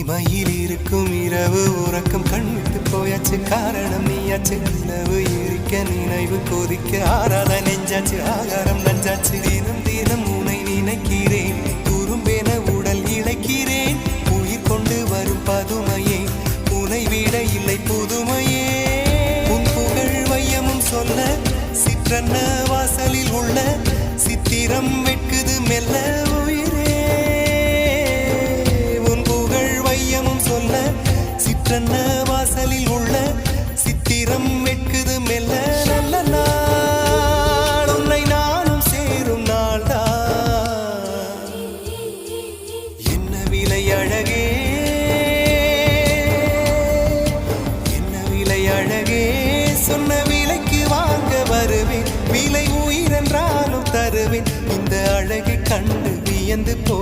மயில் இருக்கும் இரவு உறக்கம் கண்விட்டு போயாச்சு காரணம் நீயாச்சு நிலவு எரிக்க நினைவு கொதிக்க ஆறாத நெஞ்சாச்சு ஆகாரம் நஞ்சாச்சு தினம் தினம் உனை நினைக்கிறேன் குறும்பென உடல் இழைக்கிறேன் உயிர் கொண்டு வரும் பதுமையே உனை விட இல்லை புதுமையே உன் புகழ் வையமும் சொல்ல சிற்றன்ன வாசலில் உள்ள சித்திரம் வெட்குது மெல்ல சிற்றன்ன வாசலில் உள்ள சித்திரம் வெட்குது மெல்ல நல்ல நாள் உன்னை நானும் சேரும் நாள்தான் என்ன விலை அழகே என்ன விலை அழகே சொன்ன விலைக்கு வாங்க வருவேன் விலை உயிரென்றாலும் தருவேன் இந்த அழகை கண்டு வியந்து போ